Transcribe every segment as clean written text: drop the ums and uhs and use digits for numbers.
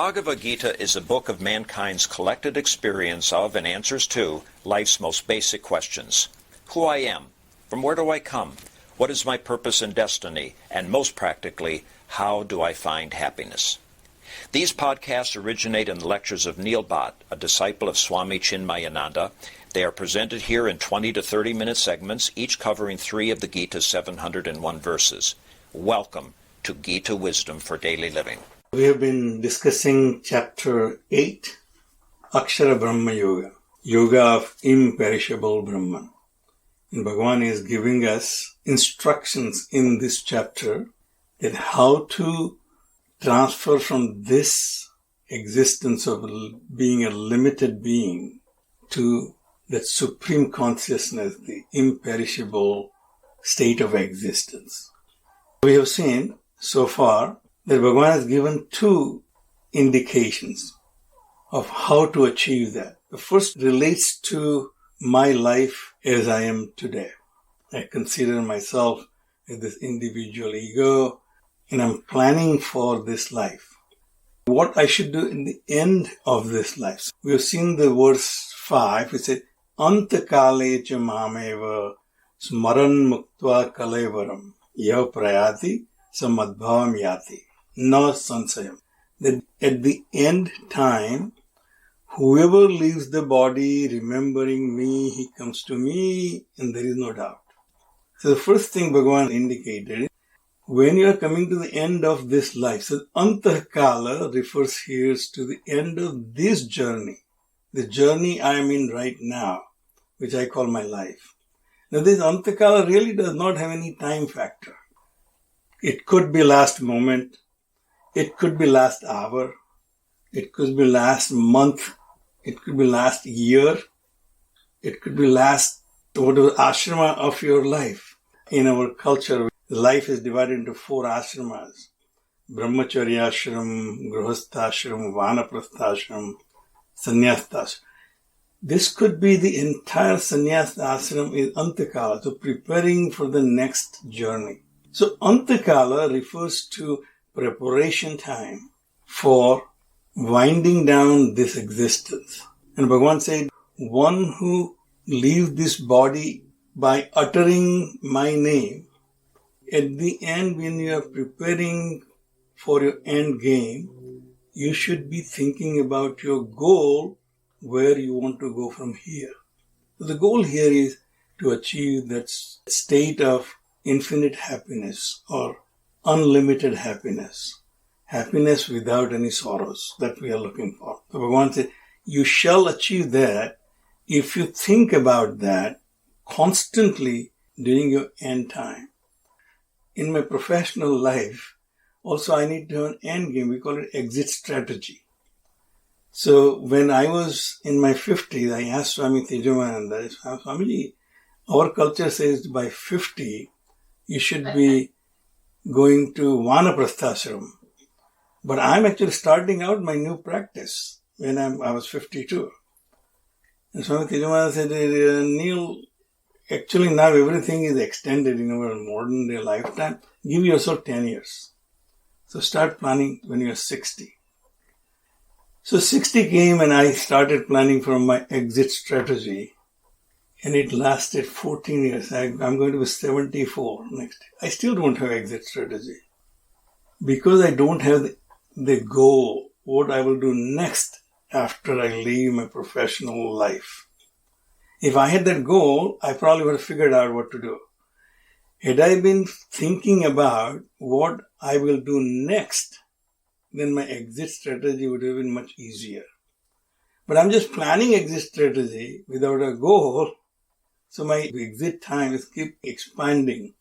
Bhagavad Gita is a book of mankind's collected experience of and answers to life's most basic questions. Who I am, from where do I come, what is my purpose and destiny, and most practically, how do I find happiness? These podcasts originate in the lectures of Neil Bhatt, a disciple of Swami Chinmayananda. They are presented here in 20 to 30-minute segments, each covering 3 of the Gita's 701 verses. Welcome to Gita Wisdom for Daily Living. We have been discussing chapter 8, Akshara Brahma Yoga, Yoga of Imperishable Brahman. And Bhagavan is giving us instructions in this chapter that how to transfer from this existence of being a limited being to that supreme consciousness, the imperishable state of existence. We have seen so far that Bhagavan has given 2 indications of how to achieve that. The first relates to my life as I am today. I consider myself as this individual ego, and I'm planning for this life. What I should do in the end of this life. We have seen the verse 5, it says, Antakale cha mameva smaran muktva kalevaram yav prayati samadbhavam yati. No sansayam. That at the end time, whoever leaves the body remembering me, he comes to me, and there is no doubt. So the first thing Bhagavan indicated, when you are coming to the end of this life, so Antakala refers here to the end of this journey, the journey I am in right now, which I call my life. Now this Antakala really does not have any time factor. It could be last moment, it could be last hour, it could be last month, it could be last year, it could be last whatever ashrama of your life. In our culture, life is divided into 4 ashramas. Brahmacharya ashram, Grihastha-ashram, Vanaprastha-ashram, Sannyasta-ashram. This could be the entire Sannyasta-ashram is Antakala, so preparing for the next journey. So Antakala refers to preparation time for winding down this existence. And Bhagavan said, one who leaves this body by uttering my name, at the end when you are preparing for your end game, you should be thinking about your goal, where you want to go from here. So the goal here is to achieve that state of infinite happiness or unlimited happiness. Happiness without any sorrows that we are looking for. So Bhagavan said, you shall achieve that if you think about that constantly during your end time. In my professional life, also I need to have an end game. We call it exit strategy. So when I was in my 50s, I asked Swami Tejamananda, Swamiji, our culture says by 50, you should be going to Vanaprastha-ashram. But I'm actually starting out my new practice when I was 52. And Swami Tejamananda said, Neil, actually now everything is extended in our modern day lifetime. Give yourself 10 years. So start planning when you're 60. So 60 came and I started planning for my exit strategy. And it lasted 14 years. I'm going to be 74 next year. I still don't have exit strategy. Because I don't have the goal, what I will do next after I leave my professional life. If I had that goal, I probably would have figured out what to do. Had I been thinking about what I will do next, then my exit strategy would have been much easier. But I'm just planning exit strategy without a goal. So my exit time is keep expanding.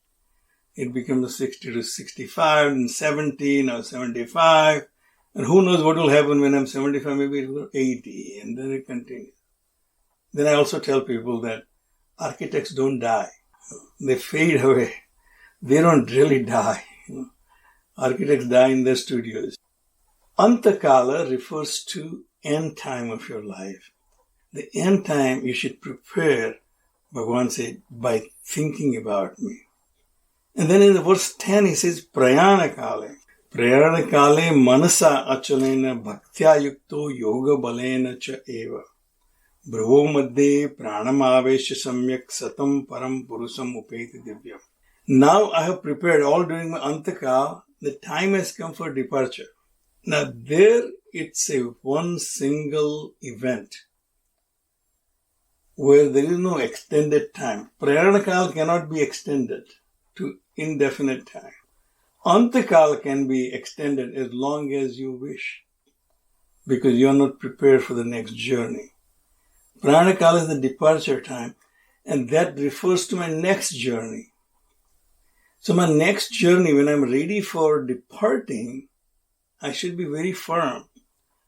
It becomes 60 to 65 and 70, now 75. And who knows what will happen when I'm 75, maybe it will be 80, and then it continues. Then I also tell people that architects don't die. They fade away. They don't really die. Architects die in their studios. Antakala refers to end time of your life. The end time you should prepare, Bhagavan said, by thinking about me. And then in the verse 10 he says, Prayana Kale. Preranakale manasa achalena bhaktya yukto yoga balena cha eva. Bravo madhye pranamavesha samyak satam param purusam upeti divyam. Now I have prepared all during my antakal. The time has come for departure. Now there it's a one single event where there is no extended time. Praranakal cannot be extended to indefinite time. Antakal can be extended as long as you wish, because you are not prepared for the next journey. Pranakal is the departure time, and that refers to my next journey. So my next journey, when I'm ready for departing, I should be very firm.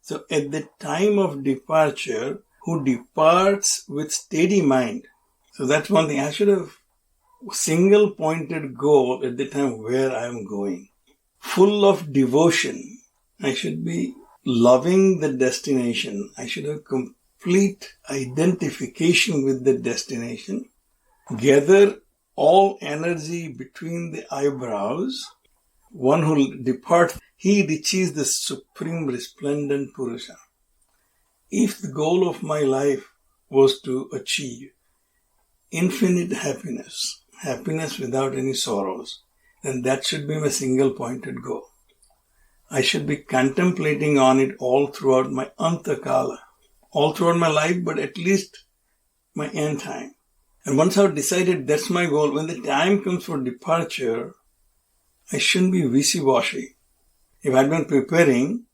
So at the time of departure, who departs with steady mind. So that's one thing. I should have single pointed goal at the time where I am going. Full of devotion. I should be loving the destination. I should have complete identification with the destination. Gather all energy between the eyebrows. One who departs, he reaches the supreme resplendent Purusha. If the goal of my life was to achieve infinite happiness, happiness without any sorrows, then that should be my single pointed goal. I should be contemplating on it all throughout my antakala, all throughout my life, but at least my end time. And once I've decided that's my goal, when the time comes for departure, I shouldn't be wishy-washy. If I'd been preparing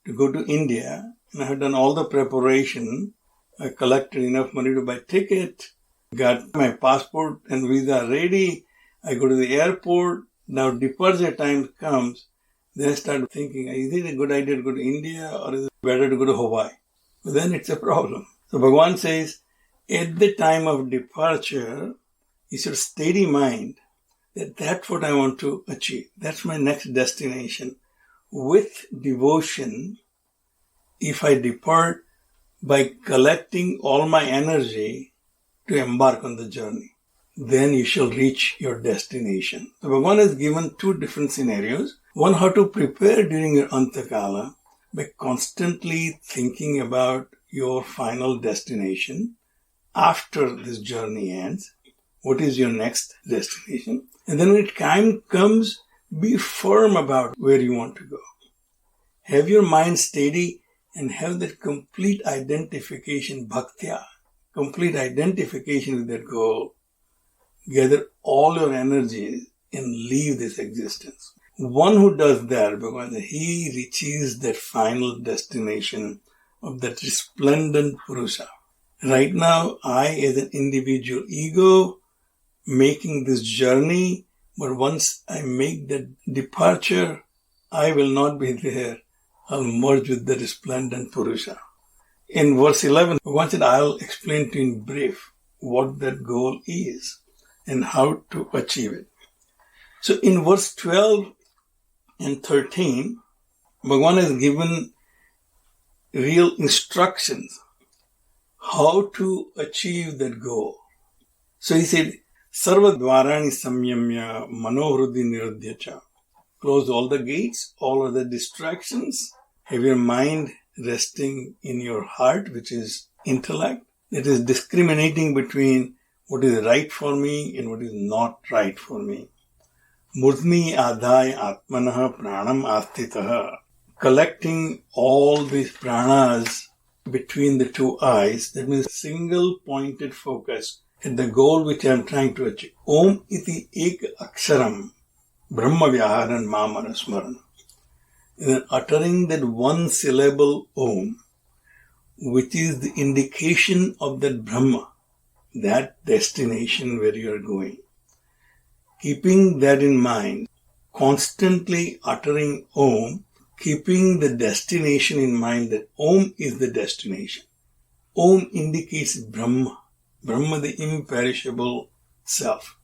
to go to India, and I had done all the preparation, I collected enough money to buy ticket, got my passport and visa ready, I go to the airport, now departure time comes, then I start thinking, is it a good idea to go to India or is it better to go to Hawaii? But then it's a problem. So Bhagavan says, at the time of departure, you should steady mind that that's what I want to achieve. That's my next destination. With devotion, if I depart by collecting all my energy to embark on the journey, then you shall reach your destination. So Bhagavan has given two different scenarios. One, how to prepare during your antakala by constantly thinking about your final destination after this journey ends. What is your next destination? And then when time comes, be firm about where you want to go. Have your mind steady and have that complete identification, bhaktya, complete identification with that goal. Gather all your energies and leave this existence. One who does that, because he reaches that final destination of that resplendent Purusha. Right now, I as an individual ego making this journey, but once I make that departure, I will not be there. I'll merge with the resplendent Purusha. In verse 11, once I'll explain to you in brief what that goal is and how to achieve it. So in verse 12 and 13, Bhagavan has given real instructions how to achieve that goal. So he said, Sarva dvarani samyamya manohrudi niruddhyacha. Close all the gates, all other distractions. Have your mind resting in your heart, which is intellect. That is discriminating between what is right for me and what is not right for me. Murtni adhaya atmanaha pranam astitaha. Collecting all these pranas between the two eyes, that means single pointed focus at the goal which I am trying to achieve. Om iti ek aksharam brahma vyaharan mamana smaran. And then uttering that one syllable Om, which is the indication of that Brahma, that destination where you are going. Keeping that in mind, constantly uttering Om, keeping the destination in mind that Om is the destination. Om indicates Brahma, Brahma the imperishable self.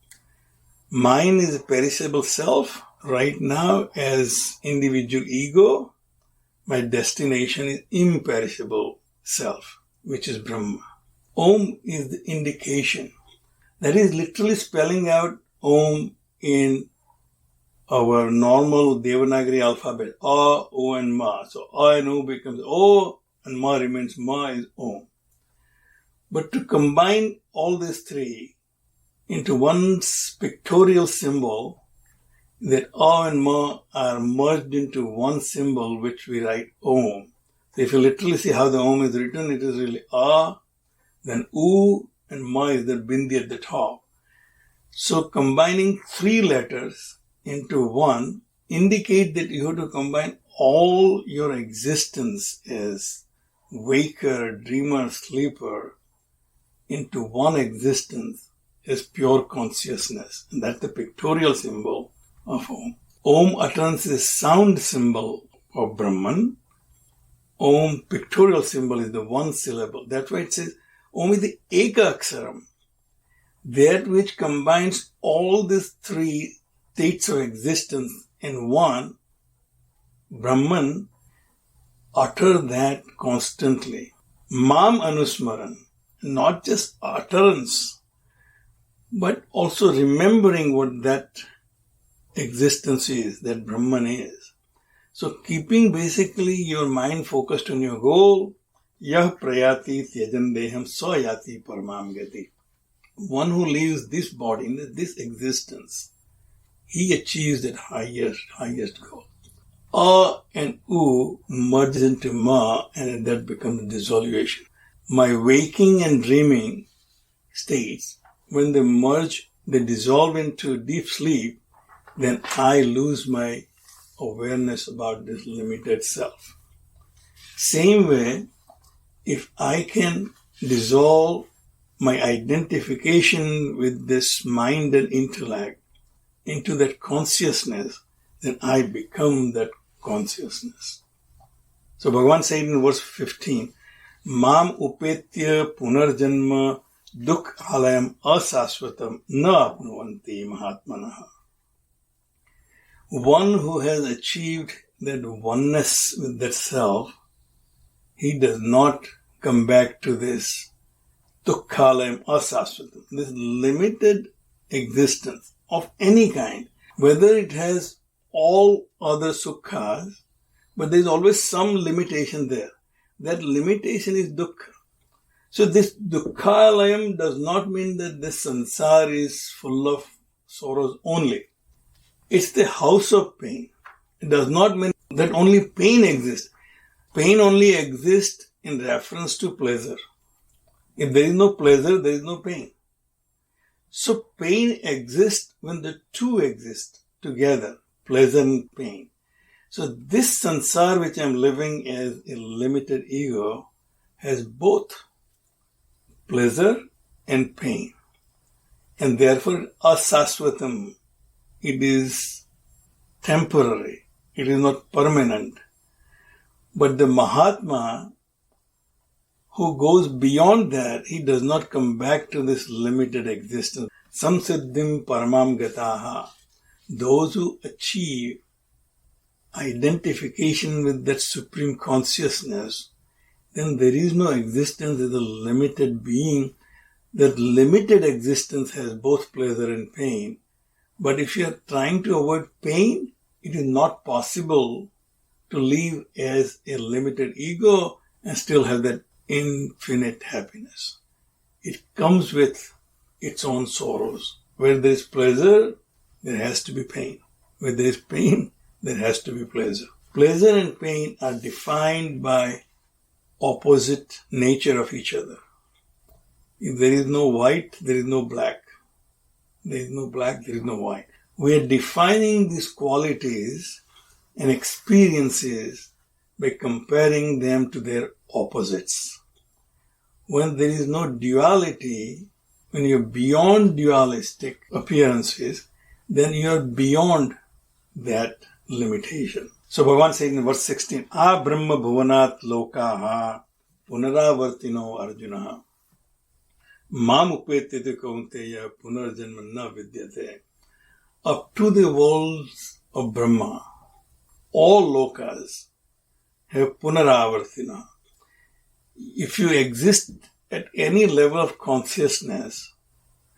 Mine is a perishable self. Right now, as individual ego, my destination is imperishable self, which is Brahma. Om is the indication. That is literally spelling out Om in our normal Devanagari alphabet, A, O and Ma. So A and O becomes O and Ma remains Ma is Om. But to combine all these three into one pictorial symbol, that A and Ma are merged into one symbol which we write Om. So if you literally see how the Om is written, it is really A, then U and Ma is the bindi at the top. So combining three letters into one indicate that you have to combine all your existence as waker, dreamer, sleeper into one existence as pure consciousness. And that's the pictorial symbol of Om. Om utterance is sound symbol of Brahman. Om pictorial symbol is the one syllable. That's why it says Om is the Eka Aksaram, that which combines all these three states of existence in one. Brahman utter that constantly. Mam Anusmaran, not just utterance, but also remembering what that existence is, that Brahman is. So keeping basically your mind focused on your goal, yah prayati tyajan deham swayati paramam gati. One who leaves this body, this existence, he achieves that highest goal. A and U merge into Ma, and that becomes dissolution. My waking and dreaming states, when they merge, they dissolve into deep sleep, then I lose my awareness about this limited self. Same way, if I can dissolve my identification with this mind and intellect into that consciousness, then I become that consciousness. So Bhagavan said in verse 15, Mam upetya punarjanma dukh alayam asasvatam na apnuvanti mahatmanaha. One who has achieved that oneness with that self, he does not come back to this dukkhalayam asasvatam, this limited existence of any kind, whether it has all other sukhas, but there is always some limitation there. That limitation is dukkha. So this dukkhalayam does not mean that this sansar is full of sorrows only. It's the house of pain. It does not mean that only pain exists. Pain only exists in reference to pleasure. If there is no pleasure, there is no pain. So pain exists when the two exist together, pleasure and pain. So this sansar which I am living as a limited ego has both pleasure and pain. And therefore asasvatam, it is temporary, it is not permanent. But the Mahatma who goes beyond that, he does not come back to this limited existence. Samsiddhim paramam gataha. Those who achieve identification with that supreme consciousness, then there is no existence as a limited being. That limited existence has both pleasure and pain. But if you are trying to avoid pain, it is not possible to live as a limited ego and still have that infinite happiness. It comes with its own sorrows. Where there is pleasure, there has to be pain. Where there is pain, there has to be pleasure. Pleasure and pain are defined by opposite nature of each other. If there is no white, there is no black. There is no black, there is no white. We are defining these qualities and experiences by comparing them to their opposites. When there is no duality, when you're beyond dualistic appearances, then you're beyond that limitation. So Bhagavan says in verse 16, A Brahma Bhuvanat Lokaha Punaravartino Arjuna Mam Upetite Kaunteya Punarjanma Na Vidyate. Up to the worlds of Brahma, all lokas have punaravartina. If you exist at any level of consciousness,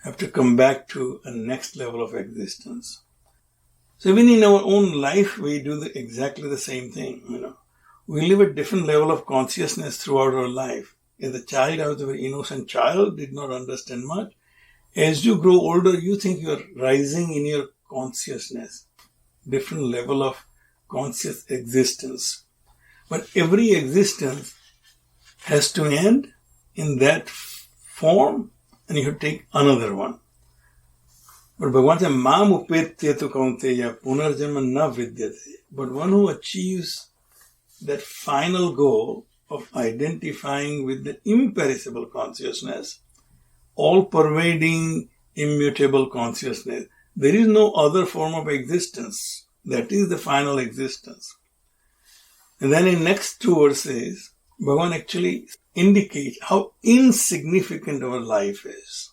have to come back to a next level of existence. So even in our own life, we do exactly the same thing. We live a different level of consciousness throughout our life. As a child, I was a very innocent child, did not understand much. As you grow older, you think you are rising in your consciousness, different level of conscious existence. But every existence has to end in that form, and you have to take another one. But Bhagavan says, Mam upetyetu kaunteya punarjanma na vidyate. But one who achieves that final goal of identifying with the imperishable consciousness, all-pervading, immutable consciousness, there is no other form of existence. That is the final existence. And then in next two verses, Bhagavan actually indicates how insignificant our life is.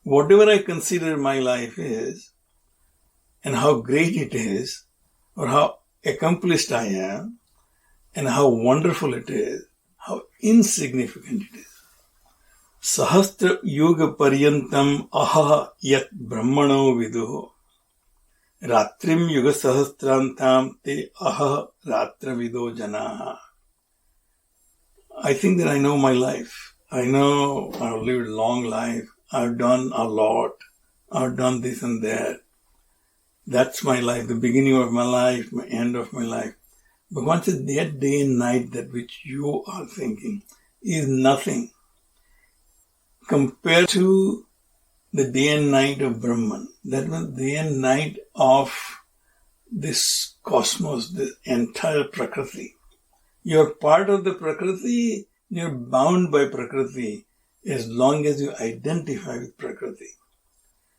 Whatever I consider my life is, and how great it is, or how accomplished I am, and how wonderful it is, how insignificant it is. Sahastra yuga paryantam aha yat brahmano viduho. Ratrim yuga sahastrantam te aha ratra vido janaha. I think that I know my life. I know I've lived a long life. I've done a lot. I've done this and that. That's my life, the beginning of my life, my end of my life. But once that day and night that which you are thinking is nothing compared to the day and night of Brahman. That was day and night of this cosmos, this entire Prakriti. You're part of the Prakriti, you're bound by Prakriti as long as you identify with Prakriti.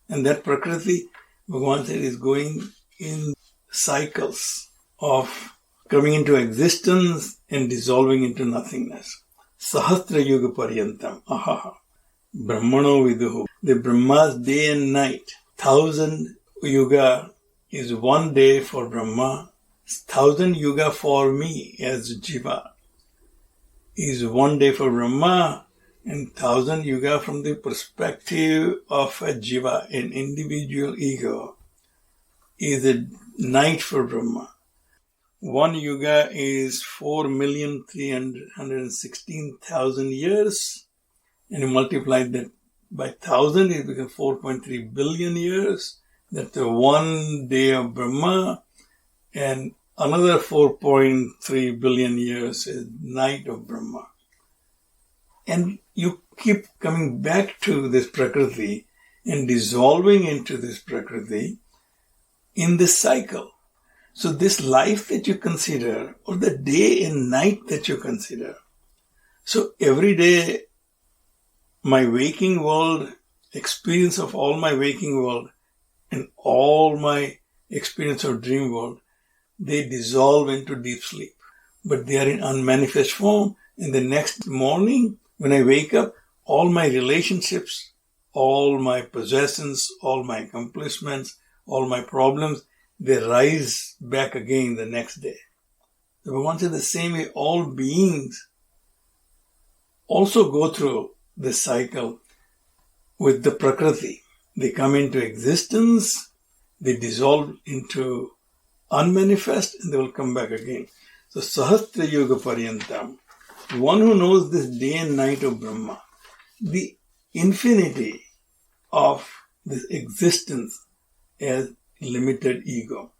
And that Prakriti, Bhagavan said, is going in cycles of coming into existence and dissolving into nothingness. Sahasra yuga paryantam ahaha brahmano viduhu. The Brahma's day and night. 1,000 yuga is one day for Brahma. 1,000 yuga for me as Jiva is one day for Brahma, and 1,000 yuga from the perspective of a Jiva, an individual ego, is a night for Brahma. One yuga is 4,316,000 years, and you multiply that by 1,000, it becomes 4.3 billion years. That's the one day of Brahma, and another 4.3 billion years is night of Brahma. And you keep coming back to this Prakriti and dissolving into this Prakriti in this cycle. So this life that you consider, or the day and night that you consider, so every day my waking world, experience of all my waking world and all my experience of dream world, they dissolve into deep sleep. But they are in unmanifest form. And the next morning, when I wake up, all my relationships, all my possessions, all my accomplishments, all my problems, they rise back again the next day. So Bhagavan said the same way all beings also go through this cycle with the Prakriti. They come into existence, they dissolve into unmanifest, and they will come back again. So Sahasra Yuga Paryantam, one who knows this day and night of Brahma, the infinity of this existence as limited ego.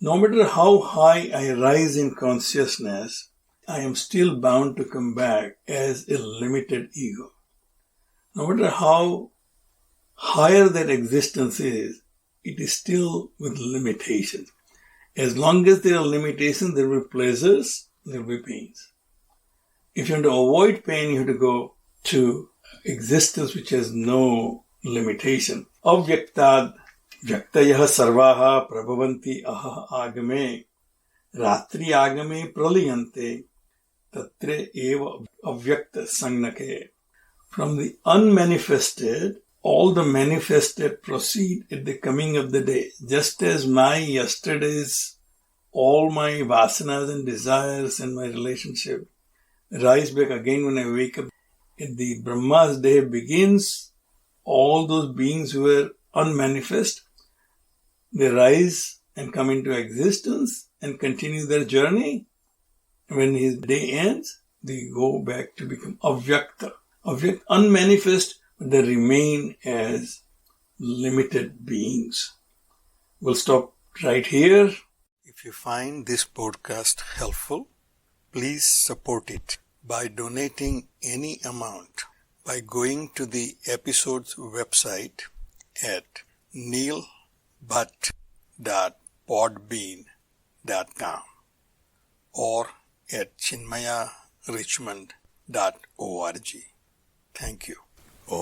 No matter how high I rise in consciousness, I am still bound to come back as a limited ego. No matter how higher that existence is, it is still with limitations. As long as there are limitations, there will be pleasures, there will be pains. If you want to avoid pain, you have to go to existence which has no limitation. Avyaktad vyaktayah sarvaha prabhavanti aha agame ratri agame pralayante tatre eva avyakta sangnake. From the unmanifested, all the manifested proceed at the coming of the day. Just as my yesterdays, all my vasanas and desires and my relationship rise back again when I wake up. At the Brahma's day begins, all those beings who were unmanifest, they rise and come into existence and continue their journey. When his day ends, they go back to become avyakta. Avyakta, unmanifest, but they remain as limited beings. We'll stop right here. If you find this podcast helpful, please support it by donating any amount by going to the episode's website at neilbhatt.podbean.com or at chinmayarichmond.org. Thank you. Om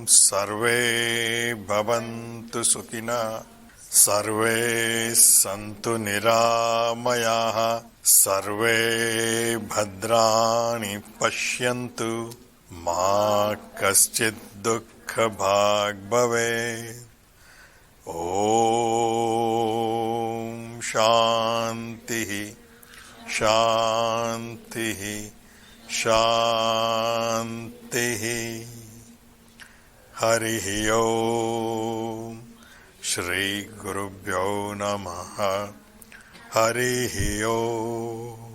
Sarve Bhavantu Sukhina Sarve Santu Niramayaha Sarve Bhadrani Pashyantu Ma Kaschid Dukkha Bhag Bhave. Om Shanti Shanti Shanti. Harihi Om. Shri Gurubhyo Namaha. Harihi Om.